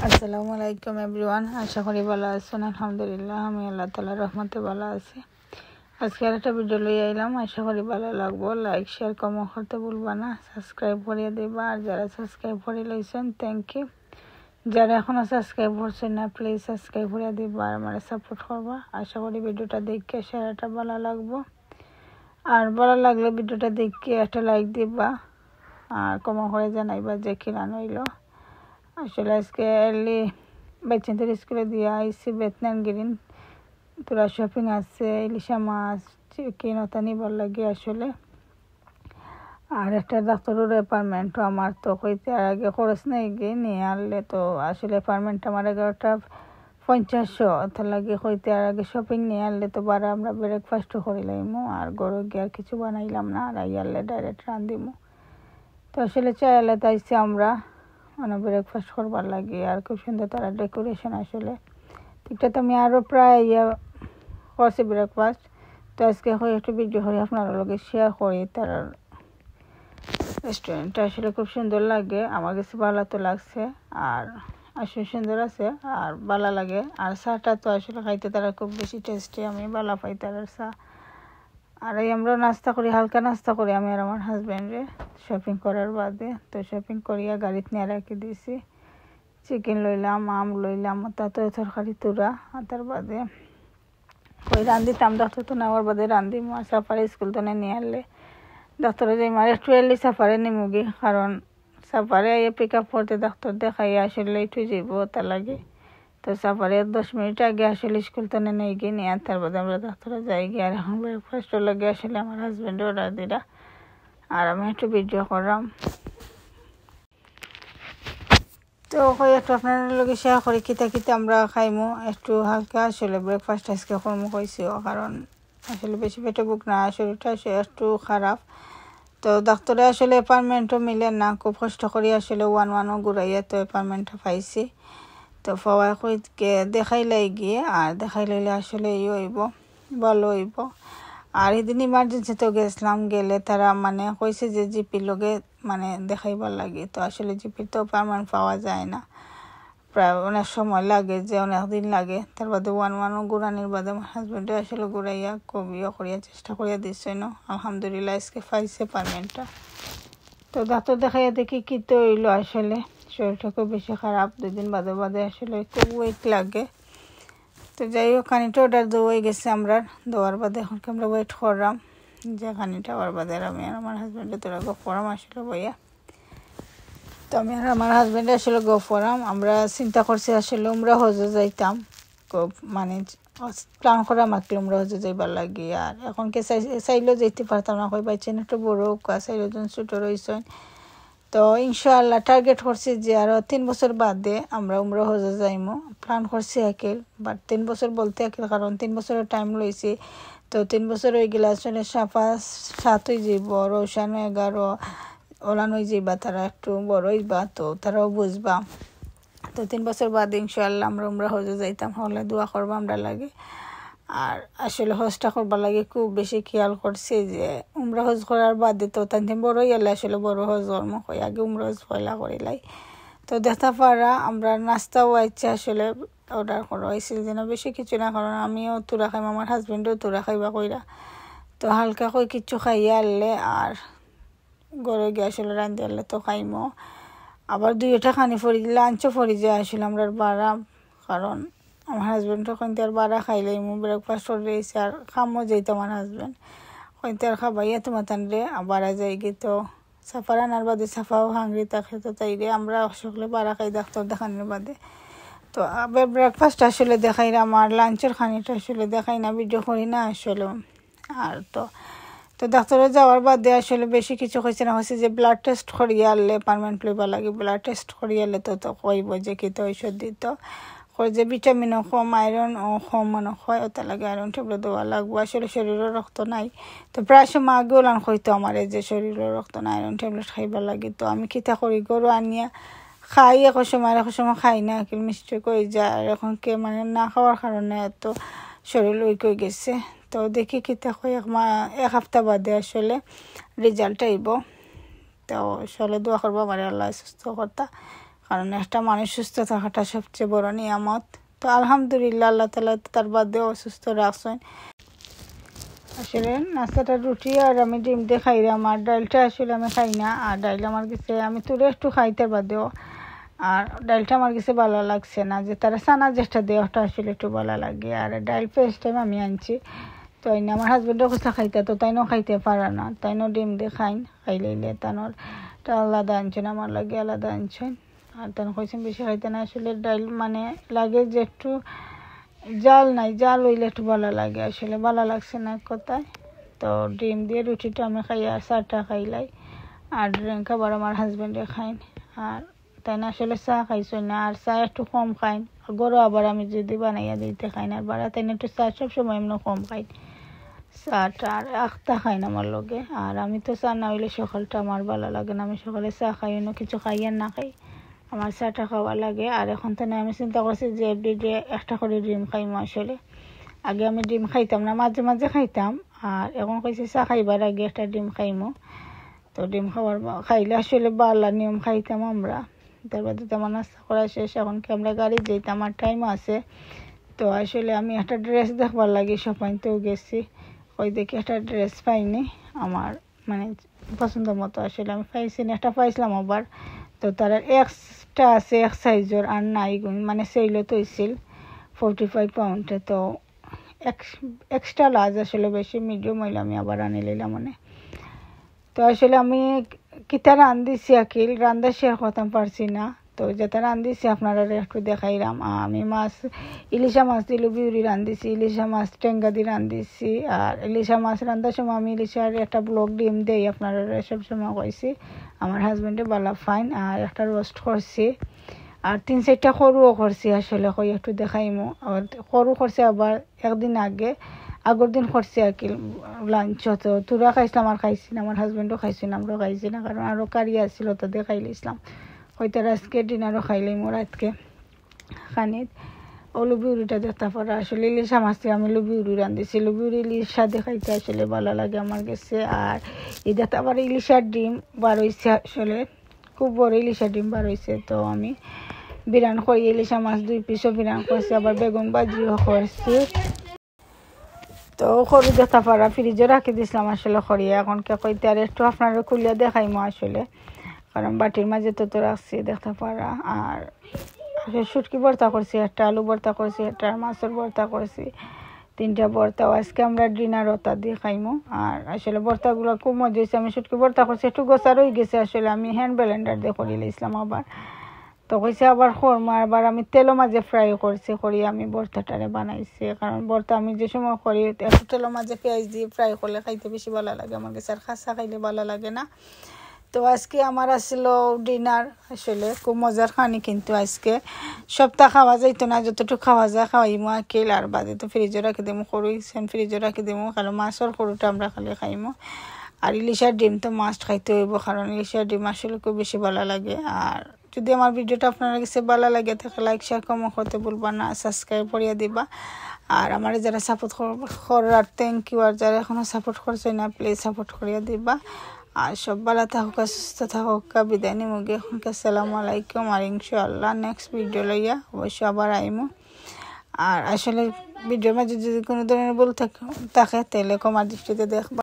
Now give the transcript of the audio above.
আসসালামু আলাইকুম এভরিওয়ান, আশা করি ভালো আছেন। আলহামদুলিল্লাহ, আমি আল্লাহ তাআলার রহমতে ভালো আছি। আজকে একটা ভিডিও লই আইলাম, আশা করি ভালো লাগবো। লাইক শেয়ার কমেন্ট করতে ভুলবা না, সাবস্ক্রাইব করিয়ে দিবা। আর যারা সাবস্ক্রাইব করে লইছেন থ্যাংক ইউ। যারা এখনো সাবস্ক্রাইব করছেন না প্লিজ সাবস্ক্রাইব করে দিবা আর আমার সাপোর্ট করবা। আশা করি ভিডিওটা দেখে সারাটা ভালো লাগবো। আর ভালো লাগলে ভিডিওটা দেখে একটা লাইক দিবা আর কমেন্ট করে জানাইবা যে কিনা নইলো। আসলে আজকে এর্লি বাচ্চাদের স্কুলে দিয়ে আইসি বেতনান গ্রিন তোরা শপিং আছে, ইলিশা মাছ চিকেন ওটা নিবার লাগে আসলে। আর একটা ডাক্তারের অ্যাপার্টমেন্টও আমার তো কইতে আর আগে খরচ নেই গিয়ে নিয়ে আনলে তো আসলে অ্যাপার্টমেন্ট আমার 1150 তার লাগে কইতে আর আগে শপিং নিয়ে আনলে তো বারা আমরা ব্রেকফাস্টও করিলাইমো আর গরু গিয়ে আর কিছু বানাইলাম না, আর আইয়ালে ডাইরেক্ট রান্ধিমো। তো আসলে চাইলে তাইছি আমরা মানে ব্রেকফাস্ট করবার লাগে। আর খুব সুন্দর তারা ডেকোরেশন আসলে ঠিকঠাক তো আমি আরও প্রায় করছি ব্রেকফাস্ট। তো আজকে একটু ভিডিও করে আপনার লগে শেয়ার করি। তার রেস্টুরেন্টটা আসলে খুব সুন্দর লাগে, আমার কাছে ভালো তো লাগছে। আর আসলে সুন্দর আছে আর ভালো লাগে। আর চাটা তো আসলে খাইতে তারা খুব বেশি টেস্টি, আমি ভালো পাই তার চা। আর এই আমরা নাস্তা করি, হালকা নাস্তা করি আমি আর আমার হাজব্যান্ডে শপিং করার বাদে। তো শপিং করিয়া গাড়িতে নিয়ে রাখি দিয়েছি। চিকেন লইলাম, আম লইলাম, তাতে তরকারি তুরা। আর তার বাদে ওই রান্ধিতাম ডাক্তার তো নেওয়ার বাদে রান্ধিম। আর সাফারে স্কুল তো নিয়ে আনলে ডাক্তারে যাই মার একটু এলি সাফারে নিমুগি, কারণ সাফারে পিক আপ করতে ডাক্তার দেখাই আসলে একটু যাইব তার লাগে। তো সাফারে 10 মিনিট আগে আসলে স্কুল তো নেই গিয়ে নিয়ে তার বাদে আমরা ডাক্তারে যাই গিয়ে। আর এখন ব্রেকফাস্টের লাগে আসলে আমার হাজব্যান্ড অর্ডার দিলা আর আমি একটু ভিডিও করলাম। তো একটু আপনার লগে শেয়ার করি কিতা কিতা আমরা খাইমো একটু হালকা। আসলে ব্রেকফাস্ট আজকে কর্ম কইছিও, কারণ আসলে বেশি পেটে বুক না, শরীরটা একটু খারাপ। তো ডাক্তারে আসলে অ্যাপার্টমেন্টও মিলে না, খুব কষ্ট করি আসলে ওয়ানও ঘুরাইয়া তো অ্যাপার্টমেন্টটা পাইছি। তো পাওয়া কইকে দেখাইলাই গিয়ে, আর দেখাই লইলে আসলে হইব ভালো হইব। আর এদিন ইমার্জেন্সিতেও গেছিলাম, গেলে তারা মানে কইছে যে জিপির লগে মানে দেখাইবার লাগে। তো আসলে জিপির তো পারমানেন্ট পাওয়া যায় না, প্রায় অনেক সময় লাগে, যে অনেক দিন লাগে। তার বাদে ওয়ানও ঘুরানির বাদে আমার হাজব্যান্ডে আসলে ঘুরাইয়া কবিও করিয়া চেষ্টা করিয়া দিচ্ছে না। আলহামদুলিল্লাহ আজকে পাইছে পারমানেন্টটা। তো ডাক্তার দেখাইয়া দেখি কি তো হইলো, আসলে শরীরটা খুব বেশি খারাপ। 2 দিন বাদে বাদে আসলে খুব ওয়েট লাগে। তো যাই হোক খানিটা অর্ডার দেওয়াই গেছে আমরা, দেওয়ার বাদে এখন আমরা ওয়েট করলাম যে খানিটা হওয়ার বাদে আমি আর আমার হাজব্যান্ডে তোরা গপ করাম আসলে বইয়া। তো আমি আর আমার হাজব্যান্ডে আসলে গপ করাম। আমরা চিন্তা করছি আসলে আমরা হজে যাইতাম, খুব মানে প্ল্যান করা মাত্র আমরা হজে যাইবার লাগি। আর এখন কে চাইলেও যেতে পারতাম না, কই পাইছেন একটু বড় চাইলেও জন ছোটো রয়েছেন। তো ইনশাআল্লাহ টার্গেট করছি যে আরো 3 বছর বাদে আমরা উমরা হজে যাইমো, প্ল্যান করছি একেল। বাট 3 বছর বলতে একেল, কারণ 3 বছরের টাইম লইছি। তো 3 বছর হয়ে গেলে আসলে সাফা 7 হয়ে যাইব, রোশানো 11, ওলান হয়ে যাইবা, তারা একটু বড় হইবা তো তারাও বুঝবা। তো 3 বছর বাদে ইনশাআল্লাহ আমরা উমরা হজে যাইতাম, হলে দোয়া করবা আমরা লাগে। আর আসলে হজটা করবার লাগে খুব বেশি খেয়াল করছি যে উমরা হজ করার বাদে তো তাই বড় হইলে আসলে বড় হজ জন্ম হয়, আগে উমরা হজ পয়লা করিলাই। তো দেখা পারা আমরা নাস্তাও আইছে আসলে অর্ডার করা হয়েছিল, যেন বেশি কিছু না, কারণ আমিও তুরা খাইম, আমার হাজব্যান্ডও তুরা খাইবা কইরা। তো হালকা করে কিছু খাইয়া আনলে আর গড়ে গিয়ে আসলে রান্ধি আনলে তো খাইমো। আবার 2টা খানি ফরি লাঞ্চও ফরি যায় আসলে আমরা বাড়া, কারণ আমার হাজব্যান্ড কইতে আর বাড়া খাইলেই ব্রেকফাস্ট রয়েছে আর খামও যাইতো। আমার হাজব্যান্ড কইতে আর খাবাইয়া তোমার টান রে বাড়া যাই গে। তো সাফার আনার বাদে সাফাও হাঙ্গি থাকে, তো তাই রে আমরা সকলে বাড়া খাই ডাক্তার দেখানোর বাদে। তো আবার ব্রেকফাস্ট আসলে দেখাই না, আমার লাঞ্চের খানিটা আসলে দেখাই না, ভিডিও করি না আসলে। আর তো ডাক্তারে যাওয়ার বাদে আসলে বেশি কিছু হয়েছে না, হয়েছে যে ব্লাড টেস্ট করিয়া আনলে পারমানেন্ট লইবা লাগে। ব্লাড টেস্ট করিয়া আনলে তো কইব যে কি তো ঔষধ দিত, যে ভিটামিনও কম, আয়রন ও কম মনে হয়, ওটা লাগে আয়রন ট্যাবলেট দেওয়া লাগবো। আসলে শরীরের রক্ত নাই, তো প্রায় সময় আগে ওলান হইতো আমার যে শরীরের রক্ত নাই, আয়রন ট্যাবলেট খাইবার লাগে। তো আমি কিতা করি গরু আনিয়া খাই, এক সময় খাই না, মিষ্টি কই যায়। আর এখন কে মানে না খাওয়ার কারণে এত শরীর উইক হয়ে গেছে। তো দেখি কিতা কই 1 সপ্তাহ বাদে আসলে রেজাল্ট আইব। তো আসলে দোয়া করবো আমার আল্লাহ সুস্থ করতা, কারণ একটা মানুষ সুস্থ থাকাটা সবচেয়ে বড় নিয়ামত। তো আলহামদুলিল্লাহ আল্লাহ তাআলা তার বাদে অসুস্থ রাখছেন। আসলে নাস্তাটা রুটি আর আমি ডিম দিয়ে খাইলাম, আর ডালটা আসলে আমি খাই না। আর ডাল আমার কাছে আমি তুলে একটু খাইতে বাদেও, আর ডালটা আমার কাছে ভালো লাগছে না, যে তারা সানা যেটা দেয় ওটা আসলে একটু ভালো লাগে। আর ডাল ফার্স্ট টাইম আমি আনছি, তো আমার হাজব্যান্ডও কোথা খাইতে, তো তাইনও খাইতে পারে না, তাইনও ডিম দিয়ে খাইলে তানোর আলাদা আনছেন, আমার লাগে আলাদা আনছেন। আর তেন কইছেন বেশি খাইতে না, আসলে ডাল মানে লাগে যে একটু জাল নাই, জাল হইলে একটু ভালো লাগে, আসলে ভালো লাগছে না কথায়। তো ডিম দিয়ে রুটিটা আমি খাই আর চাটা খাইলাই, আর ড্রিঙ্ক আবার আমার হাজব্যান্ডে খাইন। আর তাই না আসলে চা খাইছো না, আর চা একটু কম খাইন, গরু আবার আমি যদি বানাইয়া দিতে খাই না, আর বাড়া তাই না একটু চা সবসময় এমনি কম খাই, চাটা আর আখটা খাই না আমার লগে। আর আমি তো চা না হইলে সকালটা আমার ভালো লাগে না, আমি সকালে চা খাই না, কিছু খাই আর না খাই, আমার চাটা খাওয়া লাগে। আর এখন তো না আমি চিন্তা করছি যে এভরিডে একটা করে ডিম খাইমো। আসলে আগে আমি ডিম খাইতাম না, মাঝে মাঝে খাইতাম, আর এখন কইছি চা খাইবার আগে একটা ডিম খাইমো। তো ডিম খাইলে আসলে বালা নিয়ম খাইতাম আমরা। তারপর তো তেমন নাস্তা করা শেষ, এখন কি আমরা গাড়ি যেতাম, আমার টাইম আছে। তো আসলে আমি একটা ড্রেস দেখবার লাগে শপিংতেও গেছি, ওই দেখে একটা ড্রেস পাইনি আমার মানে পছন্দ মতো, আসলে আমি পাইছি না, একটা পাইছিলাম আবার। তো তারা এক্সট্রা আছে এক সাইজের, আর নাই মানে সেইলও তো হয়েছিল 45 পাউন্ডে, তো এক্সট্রা লার্জ আসলে বেশি মিডিয়াম হইলে আমি আবার আনি লইলাম মানে। তো আসলে আমি কিতা রান্ধিছি আকিল রান্ধা শেয়ার করতাম পারছি না, তো যেটা রান্ধিছি আপনারা একটু দেখাইলাম। আমি ইলিশা মাছ দিয়ে লুবিউরি রান্ধিছি, ইলিশা মাছ টেঙ্গা দিয়ে রান্ধিছি। আর ইলিশা মাছ রান্ধার সময় আমি ইলিশার একটা ব্লগ ডিম দেই, আপনারা সব সময় কইছি, আমার হাজব্যান্ডে বালা ফাইন। আর একটা রোস্ট করছি, আর 3-4টা সরুও করছি, আসলে কই একটু দেখাইমো। সরু করছি আবার একদিন আগের দিন করছি আর কি লাঞ্চ, তো তোরা খাইছিলাম আর খাইছি না, আমার হাজব্যান্ডও খাইছি না, আমরাও খাইছি না, কারণ আরও কারি আসছিল তো দেখাই লিছিলাম। হয়তো আজকে ডিনারও খাইলাম ওর আজকে খানিত। ও লুবিউরিটা দেখতে পারা, আসলে ইলিশা মাছটি আমি লুবিউরি রান্ধিছি, লুবিউরি ইলিশা দেখাইতে আসলে ভালো লাগে আমার কাছে। আর এই দেখতে আবার ইলিশার ডিম বার হয়েছে, আসলে খুব বড় ইলিশার ডিম বার হয়েছে। তো আমি বিরান করি, ইলিশা মাছ 2 পিসও বিরান করছি, আবার বেগুন ভাজিও করছি। তো খড়ি দেখা পারা ফ্রিজে রাখি দিছিলাম আসলে খড়িয়া, এখন কে কইতে আর একটু আপনারা খুলিয়া দেখাইমো আসলে, কারণ বাটির মাঝে তো রাখছি দেখতে পারা। আর শুটকি ভর্তা করছি, একটা আলু ভর্তা করছি, একটা মাছের ভর্তা করছি, 3টা ভর্তা। আজকে আমরা ডিনার ওটা দিয়ে খাইমো। আর আসলে ভর্তাগুলো খুব মজা হয়েছে, আমি শুটকি ভর্তা করছি, একটু গোসা রয়ে গেছে, আসলে আমি হ্যান্ড ব্লেন্ডার দিয়ে করিয়ে লিছিলাম আবার। তো কইছে আবার খরমা, আবার আমি তেলও মাঝে ফ্রাই করছি, করি আমি ভর্তাটারে বানাইছি, কারণ ভর্তা আমি যে সময় করি একটু তেলের মাঝে পেঁয়াজ দিয়ে ফ্রাই করলে খাইতে বেশি ভালো লাগে আমার কাছে, আর খাসা খাইলে ভালো লাগে না। তো আজকে আমার আসলো ডিনার, আসলে খুব মজার খানি, কিন্তু আজকে সপ্তাহ খাওয়া যাইতো না, যতটুকু খাওয়া যায় খাওয়াইমো আকিল, আর বাদে তো ফ্রিজে রাখি দিমো, ফ্রিজে রাখি দিমো, কারণ মাছের সরুটা আমরা খালি খাইমো। আর ইলিশার ডিম তো মাস্ট খাইতে হইব, কারণ ইলিশার ডিম আসলে খুব বেশি ভালো লাগে। আর যদি আমার ভিডিওটা আপনার কাছে ভালো লাগে তাহলে লাইক শেয়ার কমেন্ট করতে ভুলবা না, সাবস্ক্রাইব করিয়া দিবা। আর আমার যারা সাপোর্ট করার থ্যাংক ইউ, আর যারা এখনো সাপোর্ট করছে না প্লিজ সাপোর্ট করিয়া দিবা। আর সব ভালো থাকুক, সুস্থ থাকুক, বিদায় নিমুগে এখন। আসসালামু আলাইকুম। আর ইনশাআল্লাহ নেক্সট ভিডিও লইয়া অবশ্যই আবার আইমু। আর আসলে ভিডিওর মাঝে যদি কোনো ধরনের ভুল থাকে তাহলে কমার দৃষ্টিতে দেখবা।